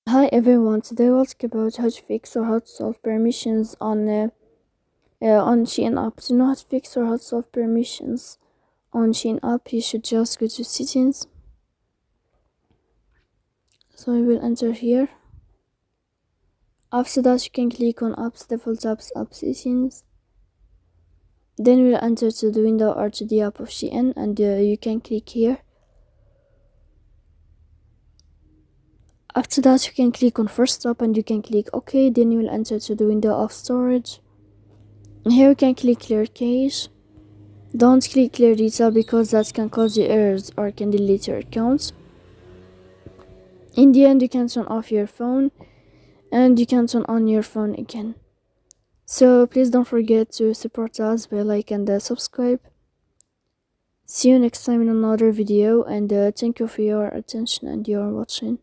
Hi everyone, today we'll talk about how to fix or how to solve permissions on Shein app. To know how to fix or how to solve permissions on Shein app, you should just go to settings. So you will enter here. After that, you can click on apps, default apps, app settings. Then we'll enter to the window or to the app of Shein, and you can click here. After that, you can click on first stop and you can click OK. Then you will enter to the window of storage. And here you can click clear cache. Don't click clear data because that can cause you errors or can delete your account. In the end, you can turn off your phone and you can turn on your phone again. So please don't forget to support us by like and subscribe. See you next time in another video, and thank you for your attention and your watching.